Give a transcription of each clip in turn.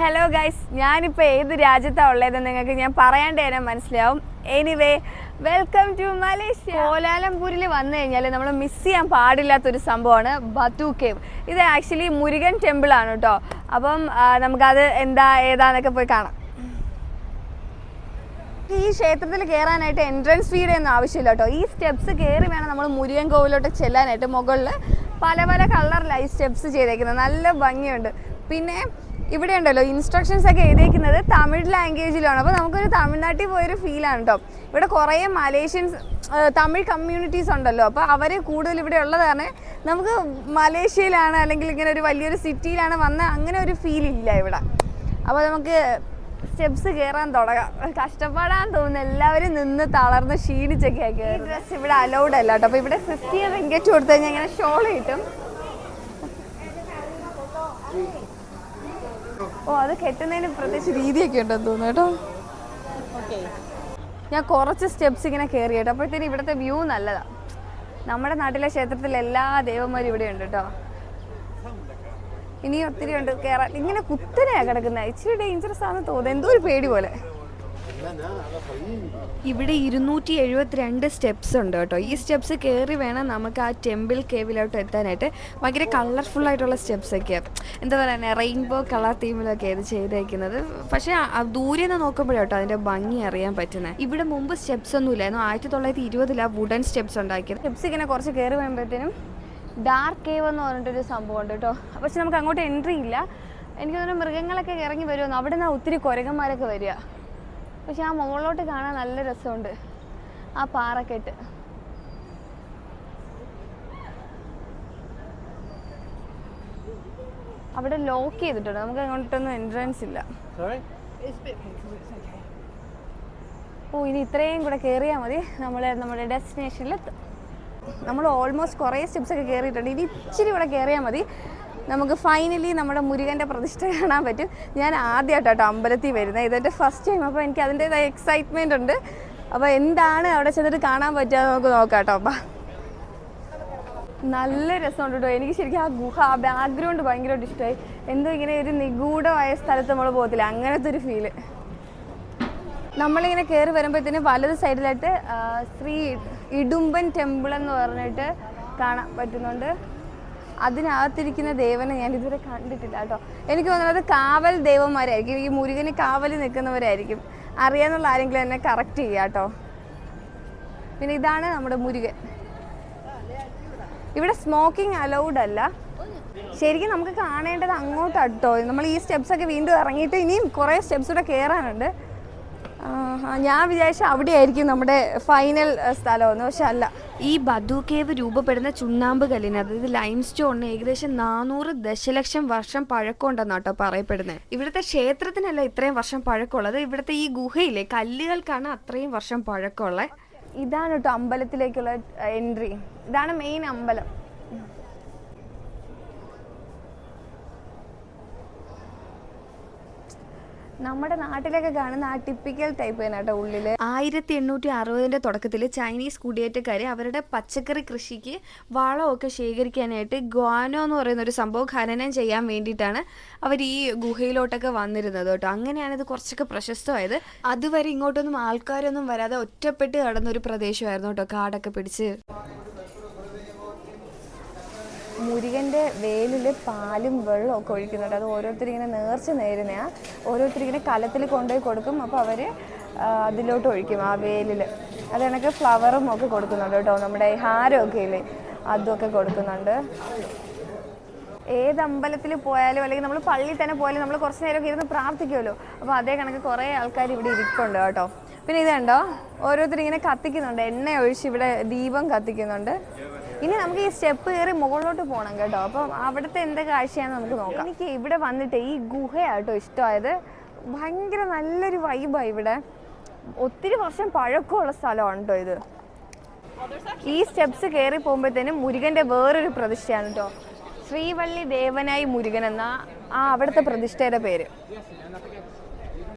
Hello guys, ഞാനിപ്പോൾ ഏത് രാജ്യത്താണ് ഉള്ളതെന്ന് നിങ്ങൾക്ക് ഞാൻ പറയാണ്ട് തന്നെ മനസ്സിലാവും. Anyway, welcome to Malaysia. കോലാലംപൂരിൽ വന്നു കഴിഞ്ഞാൽ നമ്മൾ മിസ് ചെയ്യാൻ പാടില്ലാത്തൊരു സംഭവമാണ് ബതു കേവ്. ഇത് ആക്ച്വലി മുരുകൻ ടെമ്പിൾ ആണ് കേട്ടോ. അപ്പം നമുക്കത് ഏതാന്നൊക്കെ പോയി കാണാം. ഈ ക്ഷേത്രത്തിൽ കയറാനായിട്ട് എൻട്രൻസ് ഫീയുടെ ഒന്നും ആവശ്യമില്ല കേട്ടോ. ഈ സ്റ്റെപ്സ് കയറി വേണം നമ്മൾ മുരുകൻ കോവിലോട്ട് ചെല്ലാനായിട്ട്. മുകളിൽ പല പല കളറിലായി സ്റ്റെപ്സ് ചെയ്തേക്കുന്നത്, നല്ല ഭംഗിയുണ്ട്. പിന്നെ ഇവിടെ ഉണ്ടല്ലോ ഇൻസ്ട്രക്ഷൻസ് ഒക്കെ എഴുതിയിരിക്കുന്നത് തമിഴ് ലാംഗ്വേജിലാണ്. അപ്പോൾ നമുക്കൊരു തമിഴ്നാട്ടിൽ പോയൊരു ഫീലാണ് കേട്ടോ. ഇവിടെ കുറേ മലേഷ്യൻസ് തമിഴ് കമ്മ്യൂണിറ്റീസ് ഉണ്ടല്ലോ. അപ്പോൾ അവർ കൂടുതൽ ഇവിടെ ഉള്ളത് കാരണം നമുക്ക് മലേഷ്യയിലാണ് അല്ലെങ്കിൽ ഇങ്ങനെ ഒരു വലിയൊരു സിറ്റിയിലാണ് വന്ന അങ്ങനെ ഒരു ഫീൽ ഇല്ല ഇവിടെ. അപ്പോൾ നമുക്ക് സ്റ്റെപ്സ് കയറാൻ തുടങ്ങാം. കഷ്ടപ്പാടാൻ തോന്നുന്നു, എല്ലാവരും നിന്ന് തളർന്ന് ക്ഷീണിച്ചൊക്കെയാണ് കയറി. ഡ്രസ്സ് ഇവിടെ അലൗഡ് അല്ല കേട്ടോ. അപ്പോൾ ഇവിടെ 50 റിംഗറ്റ് കൊടുത്തു കഴിഞ്ഞാൽ ഇങ്ങനെ ഷോൾ കിട്ടും. ഓ, അത് കെട്ടുന്നതിന് പ്രത്യേകിച്ച് രീതിയൊക്കെ ഉണ്ടെന്ന് തോന്നുന്നു കേട്ടോ. ഞാൻ കുറച്ച് സ്റ്റെപ്സ് ഇങ്ങനെ കയറി കേട്ടോ. അപ്പോഴത്തേനും ഇവിടുത്തെ വ്യൂ നല്ലതാണ്. നമ്മുടെ നാട്ടിലെ ക്ഷേത്രത്തിൽ എല്ലാ ദേവന്മാരും ഇവിടെ ഉണ്ട് കേട്ടോ. ഇനിയും ഒത്തിരി ഉണ്ട് കയറാൻ. ഇങ്ങനെ കുത്തനെയാണ് കിടക്കുന്നത്. ഇച്ചിരി ഡേഞ്ചറസ് ആണെന്ന് തോന്നുന്നു, എന്തോ ഒരു പേടി പോലെ. ഇവിടെ 272 സ്റ്റെപ്സ് ഉണ്ട് കേട്ടോ. ഈ സ്റ്റെപ്സ് കയറി വേണം നമുക്ക് ആ ടെമ്പിൾ കേവിലോട്ട് എത്താനായിട്ട്. ഭയങ്കര കളർഫുള്ളായിട്ടുള്ള സ്റ്റെപ്സൊക്കെയാണ്. എന്താ പറയുക, റെയിൻബോ കളർ തീമിലൊക്കെ ഇത് ചെയ്തേക്കുന്നത്. പക്ഷേ ദൂരെ നിന്ന് നോക്കുമ്പോഴേട്ടോ അതിൻ്റെ ഭംഗി അറിയാൻ പറ്റുന്നത്. ഇവിടെ മുമ്പ് സ്റ്റെപ്സ് ഒന്നും ഇല്ലായിരുന്നു. 1920 വുഡൻ സ്റ്റെപ്സ് ഉണ്ടാക്കിയത്. സ്റ്റെപ്സ് ഇങ്ങനെ കുറച്ച് കയറി വരുമ്പോഴത്തേനും ഡാർക്ക് കേവ് എന്ന് പറഞ്ഞിട്ടൊരു സംഭവം ഉണ്ട് കേട്ടോ. പക്ഷെ നമുക്ക് അങ്ങോട്ട് എൻട്രി ഇല്ല. എനിക്ക് തോന്നുന്നു മൃഗങ്ങളൊക്കെ ഇറങ്ങി വരുമെന്ന്. അവിടെ നിന്ന് ഒത്തിരി കുരങ്ങന്മാരൊക്കെ വരിക. പക്ഷെ ആ മുകളിലോട്ട് കാണാൻ നല്ല രസമുണ്ട്, ആ പാറക്കെട്ട്. അവിടെ ലോക്ക് ചെയ്തിട്ടുണ്ട്, നമുക്ക് അങ്ങോട്ടൊന്നും എൻട്രൻസ് ഇല്ല. ഓ, ഇനി ഇത്രയും കൂടെ കയറിയാൽ മതി നമ്മുടെ ഡെസ്റ്റിനേഷനിലെത്തും. നമ്മൾ ഓൾമോസ്റ്റ് കുറേ സ്റ്റെപ്സൊക്കെ കയറിയിട്ടുണ്ട്. ഇനി ഇച്ചിരി കൂടെ കയറിയാൽ മതി. നമുക്ക് ഫൈനലി നമ്മുടെ മുരുകൻ്റെ പ്രതിഷ്ഠ കാണാൻ പറ്റും. ഞാൻ ആദ്യമായിട്ടോ അമ്പലത്തിൽ വരുന്നത്, ഇതെൻ്റെ ഫസ്റ്റ് ടൈം. അപ്പോൾ എനിക്ക് അതിൻ്റേതായ എക്സൈറ്റ്മെൻ്റ് ഉണ്ട്. അപ്പോൾ എന്താണ് അവിടെ ചെന്നിട്ട് കാണാൻ പറ്റുക നമുക്ക് നോക്കാം കേട്ടോ. അപ്പം നല്ല രസമുണ്ട് കേട്ടോ. എനിക്ക് ശരിക്കും ആ ഗുഹ, ആ ബാക്ക്ഗ്രൗണ്ട് ഭയങ്കരമായിട്ട് ഇഷ്ടമായി. എന്തോ ഇങ്ങനെ ഒരു നിഗൂഢമായ സ്ഥലത്ത് നമ്മൾ പോകത്തില്ല, അങ്ങനത്തെ ഒരു ഫീല്. നമ്മളിങ്ങനെ കയറി വരുമ്പോഴത്തേനും വലത് സൈഡിലായിട്ട് ശ്രീ ഇടുമ്പൻ ടെമ്പിൾ എന്ന് പറഞ്ഞിട്ട് കാണാൻ പറ്റുന്നുണ്ട്. അതിനകത്തിരിക്കുന്ന ദേവനെ ഞാൻ ഇതുവരെ കണ്ടിട്ടില്ല കേട്ടോ. എനിക്ക് തോന്നുന്നത് കാവൽ ദേവന്മാരായിരിക്കും, ഈ മുരുകന് കാവൽ നിൽക്കുന്നവരായിരിക്കും. അറിയാന്നുള്ള ആരെങ്കിലും എന്നെ കറക്റ്റ് ചെയ്യുക കേട്ടോ. പിന്നെ ഇതാണ് നമ്മുടെ മുരുകൻ. ഇവിടെ സ്മോക്കിംഗ് അലൗഡ് അല്ല. ശരിക്കും നമുക്ക് കാണേണ്ടത് അങ്ങോട്ടാണ് കേട്ടോ. നമ്മൾ ഈ സ്റ്റെപ്സൊക്കെ വീണ്ടും ഇറങ്ങിയിട്ട് ഇനിയും കുറേ സ്റ്റെപ്സ് കൂടെ കയറാനുണ്ട്. ഞാൻ വിചാരിച്ച അവിടെ ആയിരിക്കും നമ്മുടെ ഫൈനൽ സ്ഥലമെന്ന്, പക്ഷെ അല്ല. ഈ ബതു കേവ് രൂപപ്പെടുന്ന ചുണ്ണാമ്പ് കല്ലിന്, അതായത് ലൈം സ്റ്റോണിന് ഏകദേശം 400 ദശലക്ഷം വർഷം പഴക്കമുണ്ടെന്നാട്ടോ പറയപ്പെടുന്നത്. ഇവിടുത്തെ ക്ഷേത്രത്തിനല്ല ഇത്രയും വർഷം പഴക്കമുള്ളത്, ഇവിടുത്തെ ഈ ഗുഹയിലെ കല്ലുകൾക്കാണ് അത്രയും വർഷം പഴക്കമുള്ളത്. ഇതാണ് കേട്ടോ അമ്പലത്തിലേക്കുള്ള എൻട്രി. ഇതാണ് മെയിൻ അമ്പലം. നമ്മുടെ നാട്ടിലൊക്കെ കാണുന്ന ആ ടിപ്പിക്കൽ ടൈപ്പ് തന്നെ കേട്ടോ ഉള്ളിൽ. 1860 തുടക്കത്തിൽ ചൈനീസ് കുടിയേറ്റക്കാർ അവരുടെ പച്ചക്കറി കൃഷിക്ക് വളമൊക്കെ ശേഖരിക്കാനായിട്ട് ഗ്വാനോ എന്ന് പറയുന്ന ഒരു സംഭവം ഖനനം ചെയ്യാൻ വേണ്ടിയിട്ടാണ് അവർ ഈ ഗുഹയിലോട്ടൊക്കെ വന്നിരുന്നത് കേട്ടോ. അങ്ങനെയാണ് ഇത് കുറച്ചൊക്കെ പ്രശസ്തമായത്. അതുവരെ ഇങ്ങോട്ടൊന്നും ആൾക്കാരൊന്നും വരാതെ ഒറ്റപ്പെട്ട് കിടന്നൊരു പ്രദേശമായിരുന്നു കേട്ടോ, കാടൊക്കെ പിടിച്ച്. മുരുകൻ്റെ വേലിൽ പാലും വെള്ളവും ഒക്കെ ഒഴിക്കുന്നുണ്ട്. അത് ഓരോരുത്തരിങ്ങനെ നേർച്ച നേരുന്നതാണ്. ഓരോരുത്തരിങ്ങനെ കലത്തിൽ കൊണ്ടുപോയി കൊടുക്കും. അപ്പോൾ അവർ അതിലോട്ട് ഒഴിക്കും ആ വേലിൽ. അത് കണക്ക് ഫ്ലവറും ഒക്കെ കൊടുക്കുന്നുണ്ട് കേട്ടോ. നമ്മുടെ ഹാരമൊക്കെ ഇല്ലേ, അതുമൊക്കെ കൊടുക്കുന്നുണ്ട്. ഏത് അമ്പലത്തിൽ പോയാലും അല്ലെങ്കിൽ നമ്മൾ പള്ളിയിൽ തന്നെ പോയാലും നമ്മൾ കുറച്ച് നേരമൊക്കെ ഇരുന്ന് പ്രാർത്ഥിക്കുമല്ലോ. അപ്പോൾ അതേ കണക്ക് കുറേ ആൾക്കാർ ഇവിടെ ഇരിപ്പുണ്ട് കേട്ടോ. പിന്നെ ഇത് കണ്ടോ, ഓരോരുത്തരിങ്ങനെ കത്തിക്കുന്നുണ്ട്, എണ്ണ ഒഴിച്ച് ഇവിടെ ദീപം കത്തിക്കുന്നുണ്ട്. ഇനി നമുക്ക് ഈ സ്റ്റെപ്പ് കയറി മുകളിലോട്ട് പോകണം കേട്ടോ. അപ്പം അവിടുത്തെ എന്ത് കാഴ്ചയാണെന്ന് നമുക്ക് നോക്കാം. എനിക്ക് ഇവിടെ വന്നിട്ട് ഈ ഗുഹയാട്ടോ ഇഷ്ടമായത്. ഭയങ്കര നല്ലൊരു വൈബാണ് ഇവിടെ. ഒത്തിരി വർഷം പഴക്കമുള്ള സ്ഥലമാണ് കേട്ടോ ഇത്. ഈ സ്റ്റെപ്സ് കയറി പോകുമ്പോഴത്തേനും മുരുകൻ്റെ വേറൊരു പ്രതിഷ്ഠയാണ് കേട്ടോ. ശ്രീവള്ളി ദേവനായി മുരുകൻ എന്ന അവിടുത്തെ പ്രതിഷ്ഠയുടെ പേര്.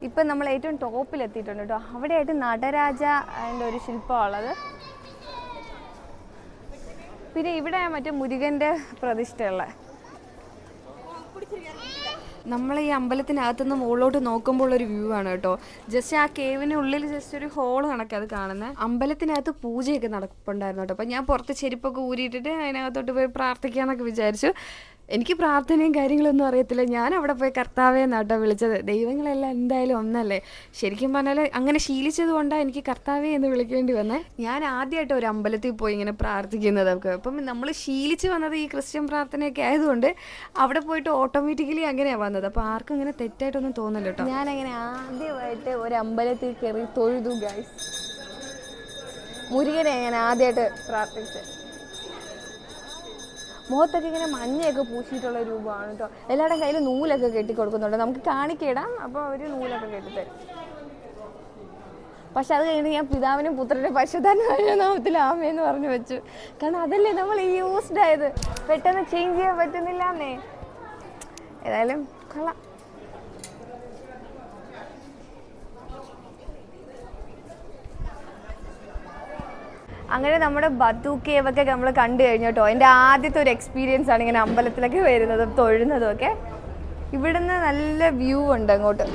ഇപ്പം നമ്മൾ ഏറ്റവും ടോപ്പിലെത്തിയിട്ടുണ്ട് കേട്ടോ. അവിടെയായിട്ട് നടരാജൻ്റെ ഒരു ശില്പമുള്ളത്. പിന്നെ ഇവിടെ മറ്റേ മുരുകൻ്റെ പ്രതിഷ്ഠയുള്ള നമ്മൾ ഈ അമ്പലത്തിനകത്തുനിന്ന് മുകളിലോട്ട് നോക്കുമ്പോൾ ഒരു വ്യൂ ആണ് കേട്ടോ. ജസ്റ്റ് ആ കേവിനുള്ളിൽ ജസ്റ്റ് ഒരു ഹോള് കണക്കെ അത് കാണുന്നത്. അമ്പലത്തിനകത്ത് പൂജയൊക്കെ നടപ്പുണ്ടായിരുന്നു കേട്ടോ. അപ്പം ഞാൻ പുറത്ത് ചെരുപ്പൊക്കെ ഊരിയിട്ടിട്ട് അതിനകത്തോട്ട് പോയി പ്രാർത്ഥിക്കാമെന്നൊക്കെ വിചാരിച്ചു. എനിക്ക് പ്രാർത്ഥനയും കാര്യങ്ങളൊന്നും അറിയത്തില്ല. ഞാൻ അവിടെ പോയി കർത്താവേ എന്നാട്ടോ വിളിച്ചത്. ദൈവങ്ങളെല്ലാം എന്തായാലും ഒന്നല്ലേ. ശരിക്കും പറഞ്ഞാൽ അങ്ങനെ ശീലിച്ചത് കൊണ്ടാണ് എനിക്ക് കർത്താവേ എന്ന് വിളിക്കേണ്ടി വന്നത്. ഞാൻ ആദ്യമായിട്ട് ഒരു അമ്പലത്തിൽ പോയി ഇങ്ങനെ പ്രാർത്ഥിക്കുന്നതൊക്കെ. അപ്പം നമ്മൾ ശീലിച്ച് വന്നത് ഈ ക്രിസ്ത്യൻ പ്രാർത്ഥനയൊക്കെ ആയതുകൊണ്ട് അവിടെ പോയിട്ട് ഓട്ടോമാറ്റിക്കലി അങ്ങനെയാണ് വന്നത്. അപ്പോൾ ആർക്കും ഇങ്ങനെ തെറ്റായിട്ടൊന്നും തോന്നില്ല കേട്ടോ. ഞാനങ്ങനെ ആദ്യമായിട്ട് ഒരു അമ്പലത്തിൽ കയറി തൊഴുതു ഗൈസ്. മുരുകനെ ഞാൻ ആദ്യമായിട്ട് പ്രാർത്ഥിച്ചത്. മുഖത്തൊക്കെ ഇങ്ങനെ മഞ്ഞയൊക്കെ പൂശിയിട്ടുള്ള രൂപമാണ് കേട്ടോ. എല്ലാവരുടെ കയ്യിൽ നൂലൊക്കെ കെട്ടിക്കൊടുക്കുന്നുണ്ട്. നമുക്ക് കാണിക്കിടാം. അപ്പോൾ ഒരു നൂലൊക്കെ കെട്ടിത്തരും. പക്ഷെ അത് കഴിഞ്ഞിട്ട് ഞാൻ പിതാവിനും പുത്രനും പരിശുദ്ധാത്മാവിന്റെ നാമത്തിൽ ആമേന്ന് പറഞ്ഞു വെച്ചു. കാരണം അതല്ലേ നമ്മൾ യൂസ്ഡ് ആയത്. പെട്ടെന്ന് ചേഞ്ച് ചെയ്യാൻ പറ്റുന്നില്ലാന്നേ. ഏതായാലും കൊള്ളാം. അങ്ങനെ നമ്മുടെ ബത്തു കേവൊക്കെ നമ്മൾ കണ്ടു കഴിഞ്ഞു കേട്ടോ. എൻ്റെ ആദ്യത്തെ ഒരു എക്സ്പീരിയൻസ് ആണ് ഇങ്ങനെ അമ്പലത്തിലൊക്കെ വരുന്നതും തൊഴുന്നതും ഒക്കെ. ഇവിടുന്ന് നല്ല വ്യൂ ഉണ്ട്. അങ്ങോട്ട്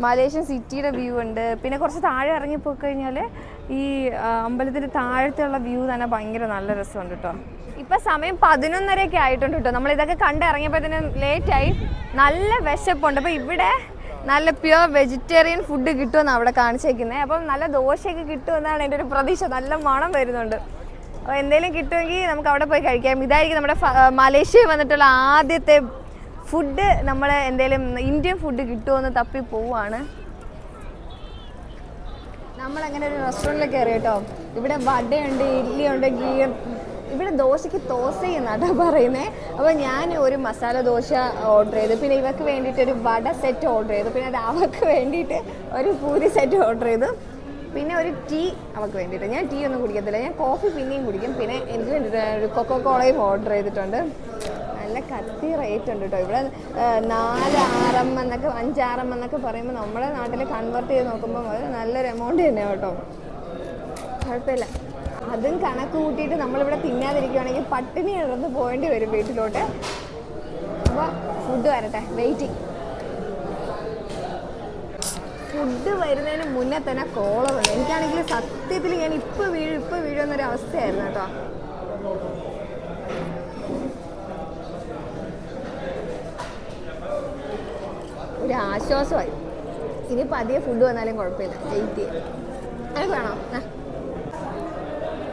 മലേഷ്യൻ സിറ്റിയുടെ വ്യൂ ഉണ്ട്. പിന്നെ കുറച്ച് താഴെ ഇറങ്ങിപ്പോയി കഴിഞ്ഞാൽ ഈ അമ്പലത്തിൻ്റെ താഴത്തുള്ള വ്യൂ തന്നെ ഭയങ്കര നല്ല രസമുണ്ട് കേട്ടോ. ഇപ്പം സമയം 11:30 ആയിട്ടുണ്ട് കേട്ടോ. നമ്മളിതൊക്കെ കണ്ടിറങ്ങിയപ്പോഴത്തേനും ലേറ്റായി. നല്ല വിശപ്പുണ്ട്. അപ്പോൾ ഇവിടെ നല്ല പ്യുവർ വെജിറ്റേറിയൻ ഫുഡ് കിട്ടുമെന്നാണ് അവിടെ കാണിച്ചേക്കുന്നത്. അപ്പം നല്ല ദോശയൊക്കെ കിട്ടുമെന്നാണ് എൻ്റെ ഒരു പ്രതീക്ഷ. നല്ല മണം വരുന്നുണ്ട്. അപ്പോൾ എന്തെങ്കിലും കിട്ടുമെങ്കിൽ നമുക്ക് അവിടെ പോയി കഴിക്കാം. ഇതായിരിക്കും നമ്മുടെ മലേഷ്യയിൽ വന്നിട്ടുള്ള ആദ്യത്തെ ഫുഡ്. നമ്മൾ എന്തെങ്കിലും ഇന്ത്യൻ ഫുഡ് കിട്ടുമെന്ന് തപ്പി പോവുകയാണ്. നമ്മളങ്ങനെ ഒരു റെസ്റ്റോറൻറ്റിൽ കയറി കേട്ടോ. ഇവിടെ വടയുണ്ട്, ഇഡ്ഡലിയുണ്ട്, ഇവിടെ ദോശയ്ക്ക് ദോശ എന്നാട്ടോ പറയുന്നത്. അപ്പോൾ ഞാൻ ഒരു മസാല ദോശ ഓർഡർ ചെയ്തു. പിന്നെ ഇവർക്ക് വേണ്ടിയിട്ട് ഒരു വട സെറ്റ് ഓർഡർ ചെയ്തു. പിന്നെ അത് അവർക്ക് വേണ്ടിയിട്ട് ഒരു പൂരി സെറ്റ് ഓർഡർ ചെയ്തു. പിന്നെ ഒരു ടീ അവർക്ക് വേണ്ടിയിട്ട്. ഞാൻ ടീ ഒന്നും കുടിക്കത്തില്ല. ഞാൻ കോഫി പിന്നെയും കുടിക്കും. പിന്നെ എനിക്ക് വേണ്ടിയിട്ട് ഒരു കൊക്കോക്കോളയും ഓർഡർ ചെയ്തിട്ടുണ്ട്. നല്ല കത്തി റേറ്റ് ഉണ്ട് കേട്ടോ. ഇവിടെ 4 RM എന്നൊക്കെ 5 RM എന്നൊക്കെ പറയുമ്പോൾ നമ്മുടെ നാട്ടിൽ കൺവേർട്ട് ചെയ്ത് നോക്കുമ്പോൾ അത് നല്ലൊരു എമൗണ്ട് തന്നെയാണ് കേട്ടോ. കുഴപ്പമില്ല. അതും കണക്ക് കൂട്ടിയിട്ട് നമ്മളിവിടെ തിന്നാതിരിക്കുകയാണെങ്കിൽ പട്ടിണി ഇടന്ന് പോകേണ്ടി വരും വീട്ടിലോട്ട്. അപ്പോൾ ഫുഡ് വരട്ടെ, വെയിറ്റിംഗ്. ഫുഡ് വരുന്നതിന് മുന്നേ തന്നെ കോളറുണ്ട്. എനിക്കാണെങ്കിൽ സത്യത്തിൽ ഞാൻ ഇപ്പോൾ വീഴുന്നൊരു അവസ്ഥയായിരുന്നു കേട്ടോ. ഒരു ആശ്വാസമായി. ഇനി പതിയെ ഫുഡ് വന്നാലും കുഴപ്പമില്ല, വെയിറ്റ് ചെയ്യാം. അതൊക്കെ വേണോ?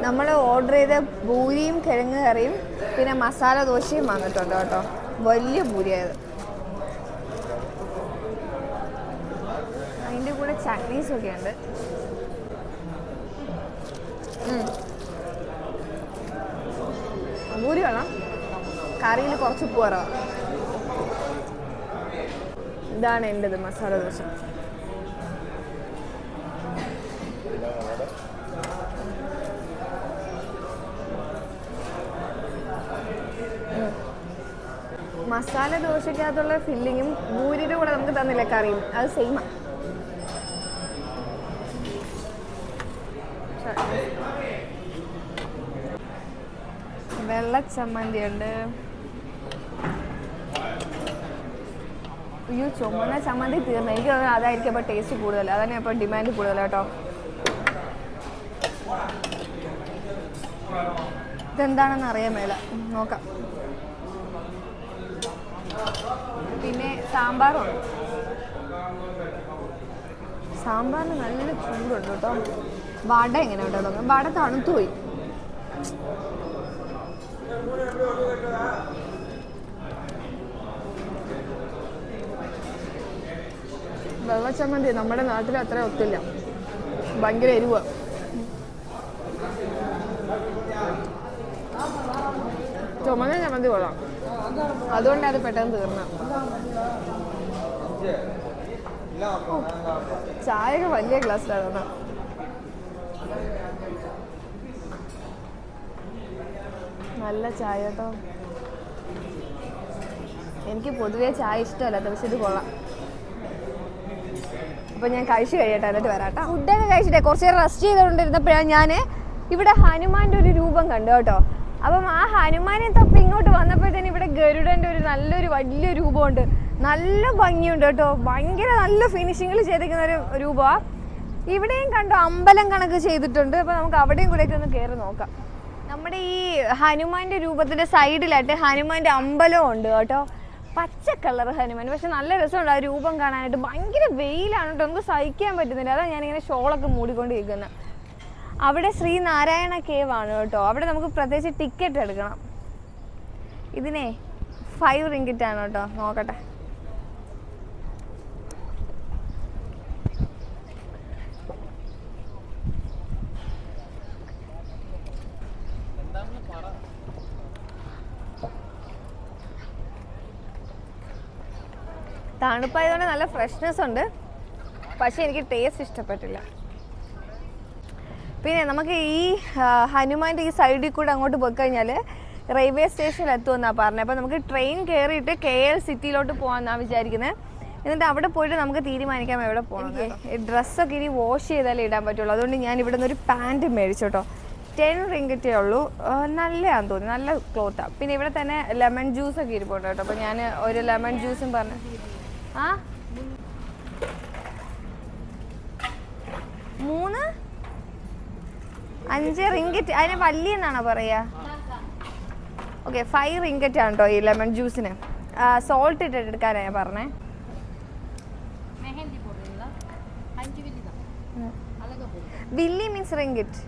നമ്മൾ ഓർഡർ ചെയ്ത പൂരിയും കിഴങ്ങ് കറിയും പിന്നെ മസാല ദോശയും വന്നിട്ടുണ്ട് കേട്ടോ. വലിയ പൂരിയായത്. അതിൻ്റെ കൂടെ ചട്നീസൊക്കെ ഉണ്ട്. പൂരി വേണം. കറിയിൽ കുറച്ച് ഉപ്പ് കുറവാണ്. ഇതാണ് എൻ്റെത് മസാല ദോശ. മസാല ദോശക്കകത്തുള്ള ഫില്ലിങ്ങും പൂരിയുടെ കൂടെ നമുക്ക് തന്നില്ല കറിയും, അത് സെയിമാണ്. വെള്ളച്ചമ്മന്തി ഉണ്ട്. അയ്യോ, ചുമന്ന ചമ്മന്തി തീർന്നു. എനിക്ക് തോന്നുന്നു അതായിരിക്കും അപ്പോൾ ടേസ്റ്റ് കൂടുതൽ. അതന്നെ അപ്പോൾ ഡിമാൻഡ് കൂടുതൽ കേട്ടോ. ഇതെന്താണെന്ന് അറിയാൻ മേല, നോക്കാം. പിന്നെ സാമ്പാറുണ്ട്. സാമ്പാറിന് നല്ല ചൂടുണ്ട് കേട്ടോ. വട എങ്ങനെ ഉണ്ടോ നോക്കാം. വട തണുത്തുപോയി. വെള്ളച്ചമ്മന്തി നമ്മുടെ നാട്ടിൽ അത്ര ഒത്തില്ല, ഭയങ്കര എരിവ്. ചുമന്ന ചമ്മന്തി കൊള്ളാം, അതുകൊണ്ട് അത് പെട്ടെന്ന് തീർന്ന. ചായയൊക്കെ വലിയ ഗ്ലാസ്സിലാണ്. നല്ല ചായ കേട്ടോ. എനിക്ക് പൊതുവേ ചായ ഇഷ്ടമല്ലാത്ത, പക്ഷെ ഇത് കൊള്ളാം. അപ്പോൾ ഞാൻ കഴിച്ച് കഴിയട്ടെ, എന്നിട്ട് വരാട്ടോ. ഫുഡൊക്കെ കഴിച്ചിട്ടേ കുറച്ച് നേരം റെസ്റ്റ് ചെയ്തുകൊണ്ടിരുന്നപ്പോഴാണ് ഞാൻ ഇവിടെ ഹനുമാൻ്റെ ഒരു രൂപം കണ്ടു കേട്ടോ. അപ്പം ആ ഹനുമാനെ തപ്പി ഇങ്ങോട്ട് വന്നപ്പോഴത്തേന് ഇവിടെ ഗരുഡൻ്റെ ഒരു നല്ലൊരു വലിയ രൂപമുണ്ട്. നല്ല ഭംഗിയുണ്ട് കേട്ടോ, ഭയങ്കര നല്ല ഫിനിഷിങ്ങിൽ ചെയ്തിരിക്കുന്ന ഒരു രൂപമാണ്. ഇവിടെയും കണ്ടോ അമ്പലം കണക്ക് ചെയ്തിട്ടുണ്ട്. അപ്പോൾ നമുക്ക് അവിടെയും കൂടെയൊക്കെ ഒന്ന് കയറി നോക്കാം. നമ്മുടെ ഈ ഹനുമാന്റെ രൂപത്തിന്റെ സൈഡിലായിട്ട് ഹനുമാന്റെ അമ്പലം ഉണ്ട് കേട്ടോ. പച്ച കളർ ഹനുമാൻ, പക്ഷെ നല്ല രസമുണ്ട് ആ രൂപം കാണാനായിട്ട്. ഭയങ്കര വെയിലാണ് കേട്ടോ, നമുക്ക് സഹിക്കാൻ പറ്റുന്നില്ല. അതാണ് ഞാനിങ്ങനെ ഷോളൊക്കെ മൂടിക്കൊണ്ടിരിക്കുന്നത്. അവിടെ ശ്രീനാരായണ കേവ് ആണ് കേട്ടോ. അവിടെ നമുക്ക് പ്രത്യേകിച്ച് ടിക്കറ്റ് എടുക്കണം. ഇതിനെ 5 റിങ്കിറ്റ് ആണ് കേട്ടോ. നോക്കട്ടെ. തണുപ്പായതുകൊണ്ട് നല്ല ഫ്രഷ്നെസ് ഉണ്ട്, പക്ഷേ എനിക്ക് ടേസ്റ്റ് ഇഷ്ടപ്പെട്ടില്ല. പിന്നെ നമുക്ക് ഈ ഹനുമാൻ്റെ ഈ സൈഡിൽ കൂടെ അങ്ങോട്ട് പോയി കഴിഞ്ഞാൽ റെയിൽവേ സ്റ്റേഷനിൽ എത്തുമെന്നാണ് പറഞ്ഞത്. അപ്പോൾ നമുക്ക് ട്രെയിൻ കയറിയിട്ട് KL സിറ്റിയിലോട്ട് പോകാമെന്നാണ് വിചാരിക്കുന്നത്. എന്നിട്ട് അവിടെ പോയിട്ട് നമുക്ക് തീരുമാനിക്കാം എവിടെ പോകണം. ഡ്രസ്സൊക്കെ ഇനി വാഷ് ചെയ്താലേ ഇടാൻ പറ്റുള്ളൂ. അതുകൊണ്ട് ഞാൻ ഇവിടെ നിന്ന് ഒരു പാൻറ്റ് മേടിച്ചു കേട്ടോ. 10 റിങ്കിറ്റേ ഉള്ളൂ. നല്ലതാണെന്ന് തോന്നി, നല്ല ക്ലോത്താണ്. പിന്നെ ഇവിടെ തന്നെ ലെമൺ ജ്യൂസൊക്കെ ഇരിപ്പുണ്ട് കേട്ടോ. അപ്പോൾ ഞാൻ ഒരു ലെമൺ ജ്യൂസും പറഞ്ഞു. 5 റിങ്കിറ്റ്, അതിന് വലിയ എന്നാണോ പറയുക? ഓക്കെ, 5 റിങ്കിറ്റ് ആണ് കേട്ടോ ഈ ലെമൺ ജ്യൂസിന്. സോൾട്ട് ഇട്ടിട്ട് എടുക്കാനാണ് ഞാൻ പറഞ്ഞേ. വില്ലി മീൻസ് റിങ്കിറ്റ്.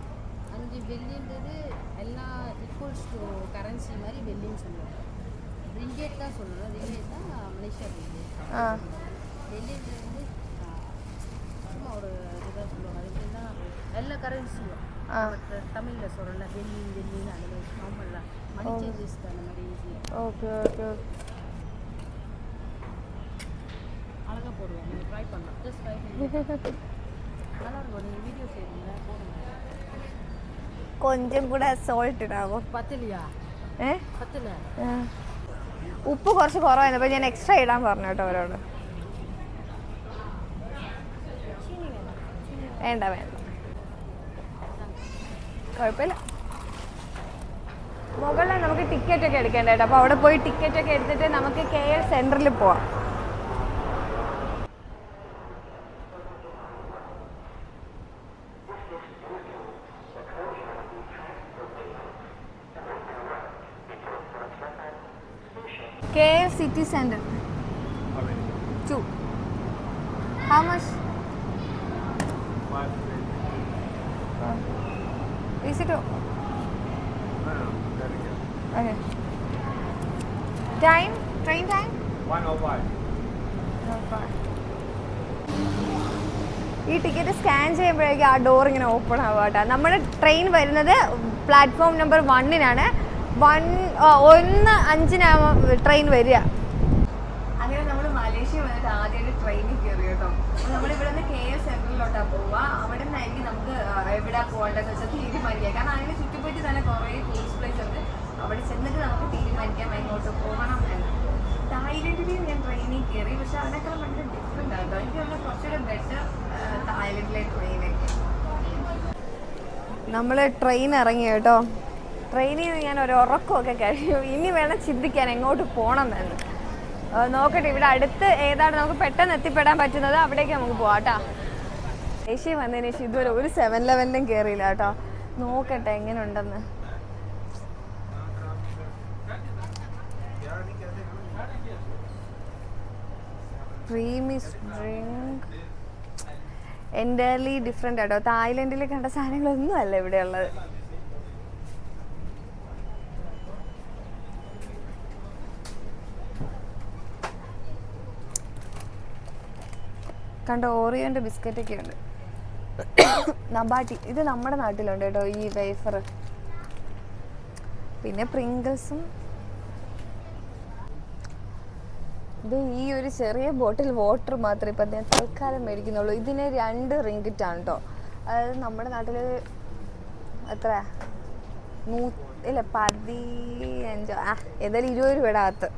எல்லா கரன்சியும் தமிழ்ல சொல்லல வெள்ளி வெள்ளின்னு அந்த நார்மலா மணி சேஞ்சஸ் அந்த மாதிரி ஈஸி. ஓகே ஓகே, அழகா போடுவாங்க. நீங்க ட்ரை பண்ணலாம், ஜஸ்ட் ட்ரை பண்ணுங்க. நல்லா இருக்கும். நீங்க வீடியோ செய்றீங்க போடுங்க. கொஞ்சம் கூட സോൾട്ട് ഇടാവോ? പത്തില്ല. പത്തില്ല. ഉപ്പ് കുറച്ച് കുറവായിരുന്നു, അപ്പോൾ ഞാൻ എക്സ്ട്രാ ഇടാൻ പറഞ്ഞു കേട്ടോ അവരോട്. വേണ്ട വേണ്ട, കുഴപ്പമില്ല. മുകളിൽ നമുക്ക് ടിക്കറ്റൊക്കെ എടുക്കേണ്ട കേട്ടോ. അപ്പോൾ അവിടെ പോയി ടിക്കറ്റൊക്കെ എടുത്തിട്ട് നമുക്ക് KL സെൻറ്ററിൽ പോവാം. KL City Center 2. How much? 5. Is it? Okay. Time? Train time? 1:05. ഈ ടിക്കറ്റ് സ്കാൻ ചെയ്യുമ്പോഴേക്കും ആ ഡോർ ഇങ്ങനെ ഓപ്പൺ ആവുക കേട്ടോ. നമ്മുടെ ട്രെയിൻ വരുന്നത് പ്ലാറ്റ്ഫോം നമ്പർ 1-നാണ്. 1:05 ട്രെയിൻ വരിക. അങ്ങനെ നമ്മൾ മലേഷ്യ വന്നിട്ട് ആദ്യമായിട്ട് ട്രെയിനിൽ കയറി കേട്ടോ. നമ്മളിവിടെ നിന്ന് KL സെൻറ്ററിലോട്ടാണ് പോവുക. അവിടെ നിന്നായിരിക്കും നമുക്ക് എവിടെ പോകേണ്ടതെന്ന് വെച്ചാൽ തീരുമാനിക്കാം. കാരണം അതിന് ചുറ്റിപ്പറ്റി തന്നെ കുറേ ടൂറിസ്റ്റ് പ്ലേസ് ഉണ്ട്. അവിടെ ചെന്നിട്ട് നമുക്ക് തീരുമാനിക്കാം എങ്ങോട്ട് പോകണം എന്ന്. തായ്ലൻഡിൽ ഞാൻ ട്രെയിനിൽ കയറി, പക്ഷെ അതിനേക്കാൾ ഭയങ്കര ഡിഫറെൻ്റ് ആണ് കേട്ടോ. എനിക്ക് തോന്നുന്നു കുറച്ചുകൂടെ ബെറ്റർ തായ്ലൻഡിലെ ട്രെയിനൊക്കെ. നമ്മൾ ട്രെയിൻ ഇറങ്ങി കേട്ടോ. ട്രെയിനിൽ നിന്ന് ഞാൻ ഒരു ഉറക്കമൊക്കെ കഴിയും. ഇനി വേണം ചിന്തിക്കാൻ എങ്ങോട്ട് പോകണം എന്ന്. നോക്കട്ടെ, ഇവിടെ അടുത്ത് ഏതാണ് നമുക്ക് പെട്ടെന്ന് എത്തിപ്പെടാൻ പറ്റുന്നത്, അവിടേക്ക് നമുക്ക് പോകാം കേട്ടോ. ഏഷ്യ വന്നതിന് ശേഷം ഇതുവരെ ഒരു 7-Eleven കയറിയില്ല കേട്ടോ. നോക്കട്ടെ എങ്ങനെ ഉണ്ടെന്ന്. ക്രീമി ഡ്രിങ്ക് എൻ്റർലി ഡിഫറെൻ്റ് ആട്ടോ. തായ്ലൻഡിൽ കണ്ട സാധനങ്ങളൊന്നും അല്ല ഇവിടെ ഉള്ളത്. കണ്ട ഓറിയോൻ്റെ ബിസ്ക്കറ്റൊക്കെ ഉണ്ട്. നബാട്ടി, ഇത് നമ്മുടെ നാട്ടിലുണ്ട് കേട്ടോ ഈ വേഫർ. പിന്നെ പ്രിങ്കിൾസും. ഇത് ഈ ഒരു ചെറിയ ബോട്ടിൽ വാട്ടർ മാത്രമേ ഇപ്പം ഞാൻ തൽക്കാലം മേടിക്കുന്നുള്ളൂ. ഇതിന് 2 റിങ്കിറ്റാണ് കേട്ടോ. അതായത് നമ്മുടെ നാട്ടിൽ എത്ര 15 ഏതായാലും 20 രൂപയുടെ അകത്ത്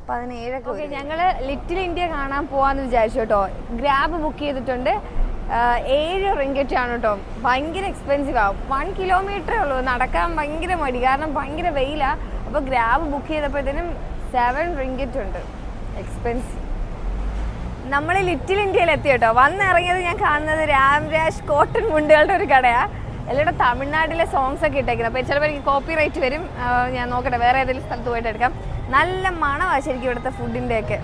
17. ഓക്കെ, ഞങ്ങൾ ലിറ്റിൽ ഇന്ത്യ കാണാൻ പോവാന്ന് വിചാരിച്ചു കേട്ടോ. ഗ്രാബ് ബുക്ക് ചെയ്തിട്ടുണ്ട്. 7 റിങ്കിറ്റാണ് കേട്ടോ. ഭയങ്കര എക്സ്പെൻസീവ് ആവും. 1 കിലോമീറ്ററേ ഉള്ളൂ. നടക്കാൻ ഭയങ്കര മടി, കാരണം ഭയങ്കര വെയിലാണ്. അപ്പോൾ ഗ്രാബ് ബുക്ക് ചെയ്തപ്പോഴത്തേനും 7 റിങ്കിറ്റ് ഉണ്ട്. എക്സ്പെൻസീവ്. നമ്മൾ ലിറ്റിൽ ഇന്ത്യയിൽ എത്തി കേട്ടോ. വന്നിറങ്ങിയത് ഞാൻ കാണുന്നത് രാംരാജ് കോട്ടൺ മുണ്ടുകളുടെ ഒരു കടയാണ്. എല്ലാവരും തമിഴ്നാട്ടിലെ സോങ്സ് ഒക്കെ ഇട്ടേക്കുന്നത്. അപ്പോൾ ചിലപ്പോൾ എനിക്ക് കോപ്പി റൈറ്റ് വരും. ഞാൻ നോക്കട്ടെ, വേറെ ഏതെങ്കിലും സ്ഥലത്ത് പോയിട്ട് എടുക്കാം. നല്ല മണമാണ് ശരിക്കും ഇവിടുത്തെ ഫുഡിൻ്റെയൊക്കെ.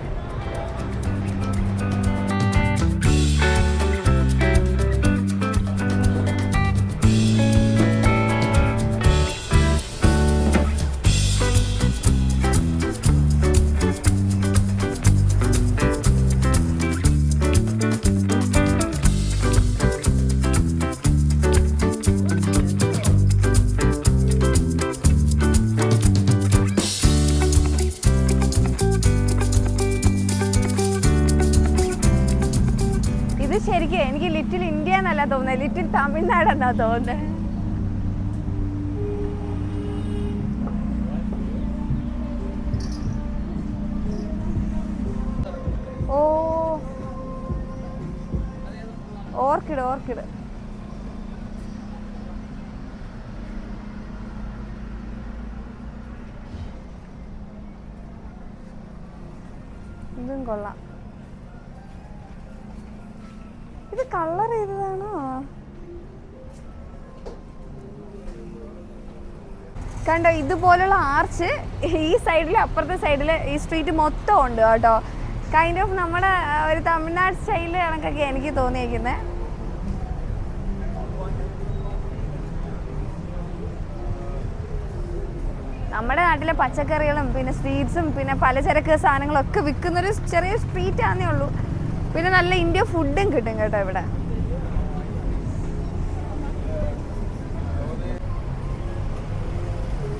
ശരിക്കും എനിക്ക് ലിറ്റിൽ ഇന്ത്യ എന്നല്ല തോന്നുന്നത്, ലിറ്റിൽ തമിഴ്നാട് എന്നാ തോന്നുന്നത്. ഓ ഓർക്കിഡ് ഓർക്കിഡ് ഇതും കൊള്ളാം. ഇത് കളർ ചെയ്തതാണോ? കണ്ടോ, ഇതുപോലുള്ള ആർച്ച് ഈ സൈഡിൽ അപ്പുറത്തെ സൈഡിൽ ഈ സ്ട്രീറ്റ് മൊത്തം ഉണ്ട് കേട്ടോ. കൈൻഡ് ഓഫ് നമ്മുടെ ഒരു തമിഴ്നാട് സ്റ്റൈല് കണക്കൊക്കെ എനിക്ക് തോന്നിയിരിക്കുന്നത്. നമ്മുടെ നാട്ടിലെ പച്ചക്കറികളും പിന്നെ സ്വീറ്റ്സും പിന്നെ പലചരക്ക് സാധനങ്ങളൊക്കെ വിൽക്കുന്നൊരു ചെറിയ സ്ട്രീറ്റ് ആണെന്നേ ഉള്ളൂ. പിന്നെ നല്ല ഇന്ത്യ ഫുഡും കിട്ടും കേട്ടോ ഇവിടെ.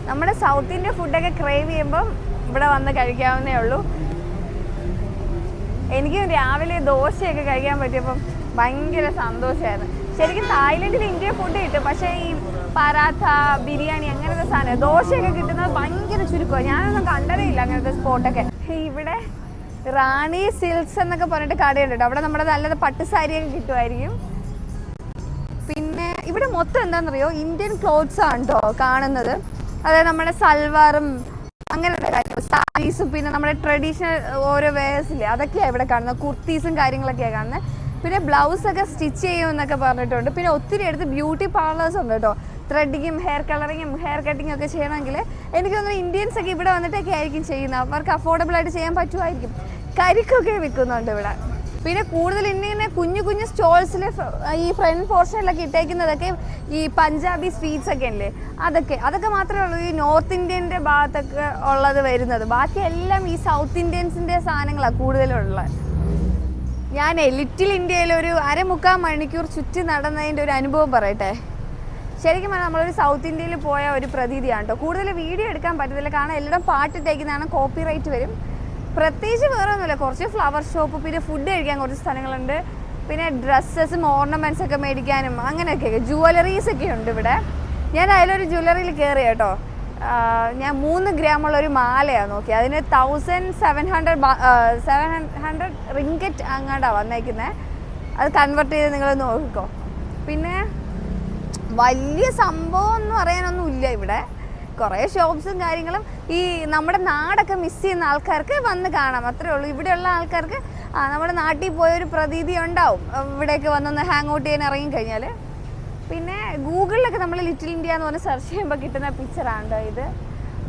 നമ്മുടെ സൗത്ത് ഇന്ത്യ ഫുഡൊക്കെ ക്രേവ് ചെയ്യുമ്പം ഇവിടെ വന്ന് കഴിക്കാവുന്നേ ഉള്ളൂ. എനിക്ക് രാവിലെ ദോശയൊക്കെ കഴിക്കാൻ പറ്റിയപ്പം ഭയങ്കര സന്തോഷമായിരുന്നു. ശരിക്കും തായ്ലൻഡിൽ ഇന്ത്യ ഫുഡ് കിട്ടും, പക്ഷേ ഈ പരാത്ത ബിരിയാണി അങ്ങനത്തെ സാധനം ദോശയൊക്കെ കിട്ടുന്നത് ഭയങ്കര ചുരുക്കമാണ്. ഞാനൊന്നും കണ്ടതേ ഇല്ല അങ്ങനത്തെ സ്പോട്ടൊക്കെ. ഇവിടെ റാണി സിൽക്സ് എന്നൊക്കെ പറഞ്ഞിട്ട് കടയുണ്ട്. അവിടെ നമ്മുടെ നല്ല പട്ടുസാരിയൊക്കെ കിട്ടുമായിരിക്കും. പിന്നെ ഇവിടെ മൊത്തം എന്താണെന്നറിയോ, ഇന്ത്യൻ ക്ലോത്ത്സ് ആണ് കേട്ടോ കാണുന്നത്. അതായത് നമ്മുടെ സൽവാറും അങ്ങനത്തെ കാര്യങ്ങൾ, സാരീസും പിന്നെ നമ്മുടെ ട്രഡീഷണൽ ഓരോ വേഴ്സില്ലേ അതൊക്കെയാണ് ഇവിടെ കാണുന്നത്. കുർത്തീസും കാര്യങ്ങളൊക്കെയാണ് കാണുന്നത്. പിന്നെ ബ്ലൗസൊക്കെ സ്റ്റിച്ച് ചെയ്യുമെന്നൊക്കെ പറഞ്ഞിട്ടുണ്ട്. പിന്നെ ഒത്തിരി അടുത്ത് ബ്യൂട്ടി പാർലേഴ്സ് ഉണ്ട് കേട്ടോ. ത്രെഡിങ്ങും ഹെയർ കളറിങ്ങും ഹെയർ കട്ടിങ്ങും ഒക്കെ ചെയ്യണമെങ്കിൽ എനിക്ക് തോന്നുന്നു ഇന്ത്യൻസ് ഒക്കെ ഇവിടെ വന്നിട്ടൊക്കെ ആയിരിക്കും ചെയ്യുന്നത്. അവർക്ക് അഫോർഡബിൾ ആയിട്ട് ചെയ്യാൻ പറ്റുമായിരിക്കും. കരിക്കൊക്കെ വിൽക്കുന്നുണ്ട് ഇവിടെ. പിന്നെ കൂടുതൽ ഇങ്ങനെ കുഞ്ഞു കുഞ്ഞു സ്റ്റോൾസിൽ ഈ ഫ്രണ്ട് പോർഷനിലൊക്കെ ഇട്ടേക്കുന്നതൊക്കെ ഈ പഞ്ചാബി സ്വീറ്റ്സ് ഒക്കെ അല്ലേ, അതൊക്കെ മാത്രമേ ഉള്ളൂ ഈ നോർത്ത് ഇന്ത്യൻ്റെ ഭാഗത്തൊക്കെ ഉള്ളത് വരുന്നത്. ബാക്കി എല്ലാം ഈ സൗത്ത് ഇന്ത്യൻസിൻ്റെ സാധനങ്ങളാണ് കൂടുതലുള്ളത്. ഞാൻ ലിറ്റിൽ ഇന്ത്യയിൽ ഒരു 1/4 മണിക്കൂർ ചുറ്റി നടന്നതിൻ്റെ ഒരു അനുഭവം പറയട്ടെ. ശരിക്കും പറഞ്ഞാൽ നമ്മളൊരു സൗത്ത് ഇന്ത്യയിൽ പോയ ഒരു പ്രതീതിയാണ് കേട്ടോ. കൂടുതൽ വീഡിയോ എടുക്കാൻ പറ്റത്തില്ല, കാരണം എല്ലായിടും പാട്ടിട്ടേക്കുന്നതാണ്, കോപ്പി റൈറ്റ് വരും. പ്രത്യേകിച്ച് വേറെ ഒന്നുമില്ല, കുറച്ച് ഫ്ലവർ ഷോപ്പ്, പിന്നെ ഫുഡ് കഴിക്കാൻ കുറച്ച് സ്ഥലങ്ങളുണ്ട്, പിന്നെ ഡ്രസ്സസും ഓർണമെൻറ്റ്സ് ഒക്കെ മേടിക്കാനും അങ്ങനെയൊക്കെ ജുവലറീസ് ഒക്കെ ഉണ്ട് ഇവിടെ. ഞാൻ അതിലൊരു ജ്വല്ലറിയിൽ കയറി കേട്ടോ. ഞാൻ 3 ഗ്രാമുള്ള ഒരു മാലയാണ് നോക്കി, അതിന് 1700 റിങ്കറ്റ് അങ്ങാണ്ടാണ് വന്നേക്കുന്നത്. അത് കൺവേർട്ട് ചെയ്ത് നിങ്ങൾ നോക്കിക്കോ. പിന്നെ വലിയ സംഭവം എന്ന് പറയാനൊന്നും ഇല്ല ഇവിടെ. കുറേ ഷോപ്സും കാര്യങ്ങളും. ഈ നമ്മുടെ നാടൊക്കെ മിസ് ചെയ്യുന്ന ആൾക്കാർക്ക് വന്ന് കാണാം, അത്രേ ഉള്ളൂ. ഇവിടെയുള്ള ആൾക്കാർക്ക് നമ്മുടെ നാട്ടിൽ പോയൊരു പ്രതീതി ഉണ്ടാവും ഇവിടേക്ക് വന്നൊന്ന് ഹാങ് ഔട്ട് ചെയ്യാൻ ഇറങ്ങിക്കഴിഞ്ഞാൽ. പിന്നെ ഗൂഗിളിലൊക്കെ നമ്മൾ ലിറ്റിൽ ഇന്ത്യ എന്ന് പറഞ്ഞ് സെർച്ച് ചെയ്യുമ്പോൾ കിട്ടുന്ന പിക്ചറാണ് ഇത്.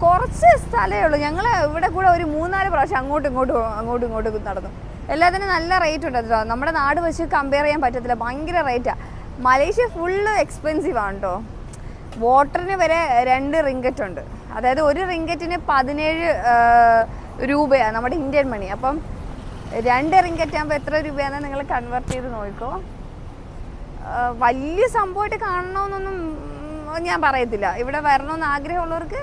കുറച്ച് സ്ഥലമേ ഉള്ളൂ. ഞങ്ങൾ ഇവിടെ കൂടെ ഒരു 3-4 പ്രാവശ്യം അങ്ങോട്ടും ഇങ്ങോട്ടും നടന്നു. എല്ലാത്തിനും നല്ല റേറ്റ് ഉണ്ട് കേട്ടോ. നമ്മുടെ നാട് വെച്ച് കമ്പയർ ചെയ്യാൻ പറ്റത്തില്ല, ഭയങ്കര റേറ്റാണ്. മലേഷ്യ ഫുള്ള് എക്സ്പെൻസീവ് ആണ് കേട്ടോ. വാട്ടറിന് വരെ 2 റിങ്കറ്റ് ഉണ്ട്. അതായത് ഒരു റിങ്കറ്റിന് 17 രൂപയാണ് നമ്മുടെ ഇന്ത്യൻ മണി. അപ്പം 2 റിങ്കറ്റ് ആകുമ്പോൾ എത്ര രൂപയാണെന്ന് നിങ്ങൾ കൺവേർട്ട് ചെയ്ത് നോക്കിക്കോ. വലിയ സംഭവമായിട്ട് കാണണമെന്നൊന്നും ഞാൻ പറയത്തില്ല. ഇവിടെ വരണമെന്ന് ആഗ്രഹമുള്ളവർക്ക്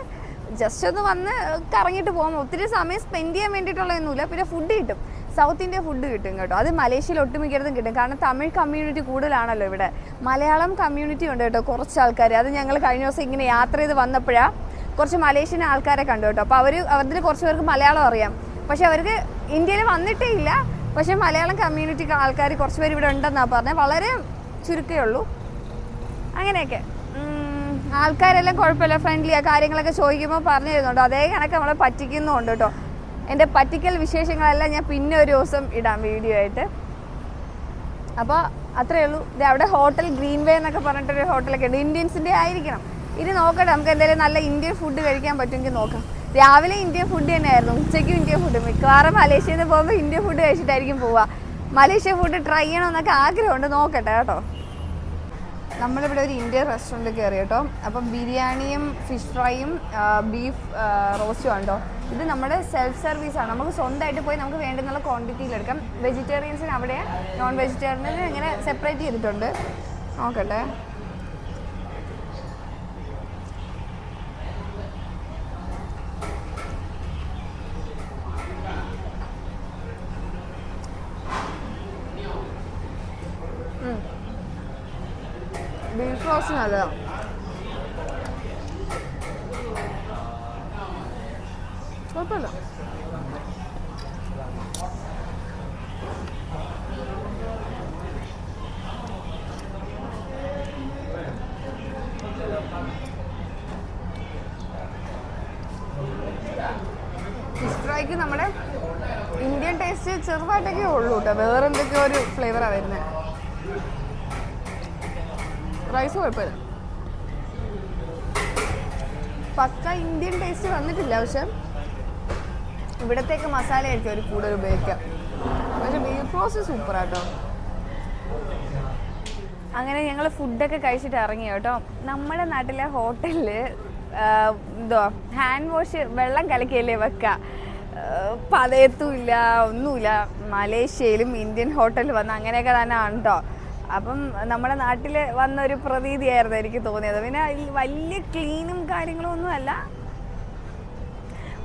ജസ്റ്റ് ഒന്ന് വന്ന് കറങ്ങിയിട്ട് പോകാം. ഒത്തിരി സമയം സ്പെൻഡ് ചെയ്യാൻ വേണ്ടിയിട്ടുള്ളതൊന്നുമില്ല. പിന്നെ ഫുഡ് കിട്ടും, സൗത്ത് ഇന്ത്യ ഫുഡ് കിട്ടും കേട്ടോ. അത് മലേഷ്യയിൽ ഒട്ടുമിക്കടത്തും കിട്ടും, കാരണം തമിഴ് കമ്മ്യൂണിറ്റി കൂടുതലാണല്ലോ ഇവിടെ. മലയാളം കമ്മ്യൂണിറ്റി ഉണ്ട് കേട്ടോ, കുറച്ച് ആൾക്കാർ. അത് ഞങ്ങൾ കഴിഞ്ഞ ദിവസം ഇങ്ങനെ യാത്ര ചെയ്ത് വന്നപ്പോഴാണ് കുറച്ച് മലേഷ്യൻ ആൾക്കാരെ കണ്ടു കേട്ടോ. അപ്പോൾ അതിൽ കുറച്ച് പേർക്ക് മലയാളം അറിയാം, പക്ഷെ അവർക്ക് ഇന്ത്യയിൽ വന്നിട്ടേ ഇല്ല. പക്ഷേ മലയാളം കമ്മ്യൂണിറ്റി ആൾക്കാർ കുറച്ച് പേര് ഇവിടെ ഉണ്ടെന്നാണ് പറഞ്ഞത്. വളരെ ചുരുക്കമേ ഉള്ളൂ. അങ്ങനെയൊക്കെ ആൾക്കാരെല്ലാം കുഴപ്പമില്ല, ഫ്രണ്ട്ലിയാണ്. കാര്യങ്ങളൊക്കെ ചോദിക്കുമ്പോൾ പറഞ്ഞു തരുന്നുണ്ട്. അതേ കണക്ക് നമ്മളെ പറ്റിക്കുന്നുമുണ്ട് കേട്ടോ. എൻ്റെ പറ്റിക്കൽ വിശേഷങ്ങളെല്ലാം ഞാൻ പിന്നെ ഒരു ദിവസം ഇടാം വീഡിയോ ആയിട്ട്. അപ്പോൾ അത്രയേ ഉള്ളൂ. ഇത് അവിടെ ഹോട്ടൽ ഗ്രീൻ വേ എന്നൊക്കെ പറഞ്ഞിട്ടൊരു ഹോട്ടലൊക്കെ ഉണ്ട്, ഇന്ത്യൻസിൻ്റെ ആയിരിക്കണം. ഇനി നോക്കട്ടെ, നമുക്ക് എന്തെങ്കിലും നല്ല ഇന്ത്യൻ ഫുഡ് കഴിക്കാൻ പറ്റുമെങ്കിൽ നോക്കാം. രാവിലെ ഇന്ത്യൻ ഫുഡ് തന്നെയായിരുന്നു, ഉച്ചയ്ക്കും ഇന്ത്യൻ ഫുഡ്. മിക്കവാറും മലേഷ്യയിൽ നിന്ന് പോകുമ്പോൾ ഇന്ത്യൻ ഫുഡ് കഴിച്ചിട്ടായിരിക്കും പോവുക. മലേഷ്യ ഫുഡ് ട്രൈ ചെയ്യണമെന്നൊക്കെ ആഗ്രഹമുണ്ട്, നോക്കട്ടെ കേട്ടോ. നമ്മളിവിടെ ഒരു ഇന്ത്യൻ റെസ്റ്റോറൻറ്റിൽ കയറി കേട്ടോ. അപ്പം ബിരിയാണിയും ഫിഷ് ഫ്രൈയും ബീഫ് റോസ്റ്റും ഉണ്ടോ. ഇത് നമ്മുടെ സെൽഫ് സർവീസാണ്, നമുക്ക് സ്വന്തമായിട്ട് പോയി നമുക്ക് വേണ്ടുന്നുള്ള ക്വാണ്ടിറ്റിയിലെടുക്കാം. വെജിറ്റേറിയൻസിന് അവിടെ, നോൺ വെജിറ്റേറിയൻസിന് ഇങ്ങനെ സെപ്പറേറ്റ് ചെയ്തിട്ടുണ്ട്. നോക്കട്ടെ. ബീഫ് റോസ്റ്റ് നല്ലതാണ്. കുഴപ്പമില്ല. ഫിഷ് ഫ്രൈക്ക് നമ്മുടെ ഇന്ത്യൻ ടേസ്റ്റ് ചെറുതായിട്ടൊക്കെ ഉള്ളൂ കേട്ടോ, വേറെ എന്തൊക്കെയോ ഒരു ഫ്ലേവറാണ് വരുന്നത്. റൈസ് കുഴപ്പമില്ല, പക്ക ഇന്ത്യൻ ടേസ്റ്റ് വന്നിട്ടില്ല. പക്ഷെ ഇവിടത്തേക്ക് മസാല ആയിരിക്കും ഒരു കൂടുതൽ ഉപയോഗിക്കുക. പക്ഷെ ബീഫ് റോസ്റ്റ് സൂപ്പറാട്ടോ. അങ്ങനെ ഞങ്ങൾ ഫുഡൊക്കെ കഴിച്ചിട്ട് ഇറങ്ങി കേട്ടോ. നമ്മുടെ നാട്ടിലെ ഹോട്ടലിൽ എന്തോ ഹാൻഡ് വാഷ് വെള്ളം കലക്കിയല്ലേ വെക്കുക, പതയത്തും ഇല്ല, ഒന്നുമില്ല. മലേഷ്യയിലും ഇന്ത്യൻ ഹോട്ടലിൽ വന്ന് അങ്ങനെയൊക്കെ തന്നെ ആണ് കേട്ടോ. അപ്പം നമ്മുടെ നാട്ടിൽ വന്നൊരു പ്രതീതിയായിരുന്നു എനിക്ക് തോന്നിയത്. പിന്നെ വലിയ ക്ലീനും കാര്യങ്ങളും ഒന്നുമല്ല.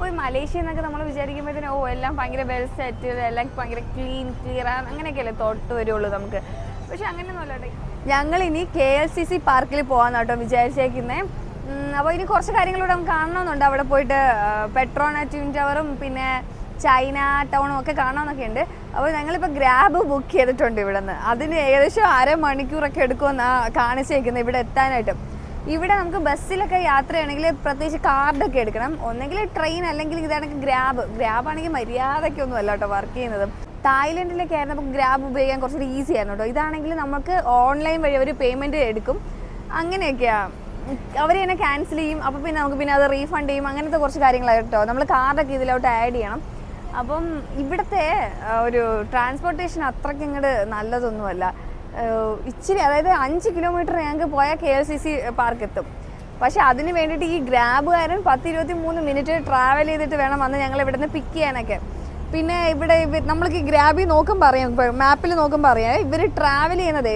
ഒരു മലേഷ്യ എന്നൊക്കെ നമ്മൾ വിചാരിക്കുമ്പോഴത്തേനും എല്ലാം ഭയങ്കര വെൽ സെറ്റ്, എല്ലാം ഭയങ്കര ക്ലിയർ അങ്ങനെയൊക്കെയല്ലേ തൊട്ട് വരുള്ളൂ നമുക്ക്. പക്ഷെ അങ്ങനെയൊന്നുമല്ല കേട്ടോ. ഞങ്ങളിനി KLCC പാർക്കിൽ പോകാൻ കേട്ടോ വിചാരിച്ചേക്കുന്നേ. അപ്പോൾ ഇനി കുറച്ച് കാര്യങ്ങളിലൂടെ നമുക്ക് കാണണമെന്നുണ്ട്. അവിടെ പോയിട്ട് പെട്രോണ ട്വിൻ ടവറും പിന്നെ ചൈന ടൗണും ഒക്കെ കാണാമെന്നൊക്കെ ഉണ്ട്. അപ്പോൾ ഞങ്ങളിപ്പോൾ ഗ്രാബ് ബുക്ക് ചെയ്തിട്ടുണ്ട് ഇവിടെ നിന്ന്. അതിന് ഏകദേശം 1/2 മണിക്കൂറൊക്കെ എടുക്കുമെന്നാണ് കാണിച്ചേക്കുന്നത് ഇവിടെ എത്താനായിട്ട്. ഇവിടെ നമുക്ക് ബസ്സിലൊക്കെ യാത്ര ചെയ്യണമെങ്കിൽ പ്രത്യേകിച്ച് കാർഡൊക്കെ എടുക്കണം. ഒന്നെങ്കിൽ ട്രെയിൻ, അല്ലെങ്കിൽ ഇതാണെങ്കിൽ ഗ്രാബാണെങ്കിൽ മര്യാദയ്ക്കൊന്നും അല്ല കേട്ടോ വർക്ക് ചെയ്യുന്നത്. തായ്ലൻഡിലൊക്കെ ആയിരുന്നു നമുക്ക് ഗ്രാബ് ഉപയോഗിക്കാൻ കുറച്ചുകൂടി ഈസി ആയിരുന്നു കേട്ടോ. ഇതാണെങ്കിൽ നമുക്ക് ഓൺലൈൻ വഴി അവർ പേയ്മെൻറ്റ് എടുക്കും, അങ്ങനെയൊക്കെയാണ്. അവർ തന്നെ ക്യാൻസൽ ചെയ്യും. അപ്പോൾ പിന്നെ നമുക്ക് പിന്നെ അത് റീഫണ്ട് ചെയ്യും. അങ്ങനത്തെ കുറച്ച് കാര്യങ്ങളാണ് കേട്ടോ. നമ്മൾ കാർഡൊക്കെ ഇതിലോട്ട് ആഡ് ചെയ്യണം. അപ്പം ഇവിടുത്തെ ഒരു ട്രാൻസ്പോർട്ടേഷൻ അത്രയ്ക്ക് ഇങ്ങോട്ട് നല്ലതൊന്നുമല്ല. ഇച്ചിരി, അതായത് 5 കിലോമീറ്റർ ഞങ്ങൾക്ക് പോയാൽ KLCC പാർക്ക് എത്തും. പക്ഷെ അതിന് വേണ്ടിയിട്ട് ഈ ഗ്രാബുകാരൻ 10-23 മിനിറ്റ് ട്രാവൽ ചെയ്തിട്ട് വേണം വന്ന് ഞങ്ങൾ ഇവിടെ നിന്ന് പിക്ക് ചെയ്യാനൊക്കെ. പിന്നെ ഇവിടെ നമ്മൾക്ക് ഈ ഗ്രാബിൽ നോക്കുമ്പോൾ അറിയാം, മാപ്പിൽ നോക്കുമ്പോൾ അറിയാം ഇവർ ട്രാവൽ ചെയ്യുന്നതേ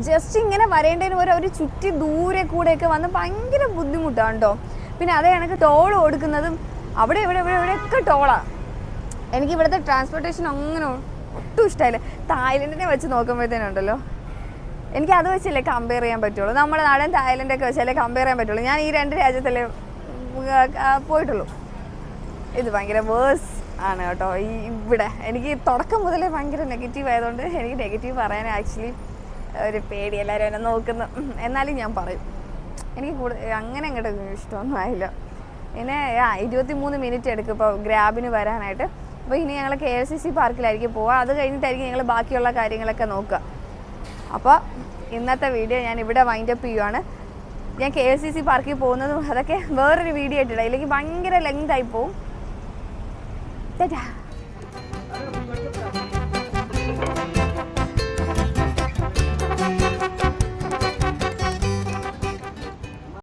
ജസ്റ്റ് ഇങ്ങനെ വരേണ്ടതിന് ഒരു ചുറ്റി ദൂരെ കൂടെയൊക്കെ വന്ന് ഭയങ്കര ബുദ്ധിമുട്ടാണ് കേട്ടോ. പിന്നെ അതേ കണക്ക് ടോൾ കൊടുക്കുന്നതും അവിടെ ഇവിടെയൊക്കെ ടോളാണ്. എനിക്ക് ഇവിടുത്തെ ട്രാൻസ്പോർട്ടേഷൻ അങ്ങനെ ഒട്ടും ഇഷ്ടമായില്ല. തായ്ലൻഡിനെ വെച്ച് നോക്കുമ്പോഴത്തേനുണ്ടല്ലോ, എനിക്ക് അത് വെച്ചല്ലേ കമ്പയർ ചെയ്യാൻ പറ്റുള്ളൂ. നമ്മുടെ നാടൻ തായ്ലൻഡൊക്കെ വെച്ചല്ലേ കമ്പയർ ചെയ്യാൻ പറ്റുള്ളൂ. ഞാൻ ഈ 2 രാജ്യത്തല്ലേ പോയിട്ടുള്ളൂ. ഇത് ഭയങ്കര വേഴ്സ് ആണ് കേട്ടോ. ഇവിടെ എനിക്ക് തുടക്കം മുതലേ ഭയങ്കര നെഗറ്റീവ് ആയതുകൊണ്ട് എനിക്ക് നെഗറ്റീവ് പറയാൻ ആക്ച്വലി ഒരു പേടി. എല്ലാവരും എന്നെ നോക്കുന്നു, എന്നാലും ഞാൻ പറയും. എനിക്ക് അങ്ങനെ അങ്ങോട്ട് ഇഷ്ടമൊന്നും ആയില്ല. പിന്നെ 23 മിനിറ്റ് എടുക്കും ഇപ്പോൾ ഗ്രാബിന് വരാനായിട്ട്. അപ്പോൾ ഇനി ഞങ്ങൾ KLCC പാർക്കിലായിരിക്കും പോവുക. അത് കഴിഞ്ഞിട്ടായിരിക്കും ഞങ്ങൾ ബാക്കിയുള്ള കാര്യങ്ങളൊക്കെ നോക്കുക. അപ്പോൾ ഇന്നത്തെ വീഡിയോ ഞാൻ ഇവിടെ വൈൻഡപ്പ് ചെയ്യുവാണ്. ഞാൻ KLCC പാർക്കിൽ പോകുന്നതും അതൊക്കെ വേറൊരു വീഡിയോ ആയിട്ടിടാം, ഇല്ലെങ്കിൽ ഭയങ്കര ലെങ്ത് ആയി പോവും.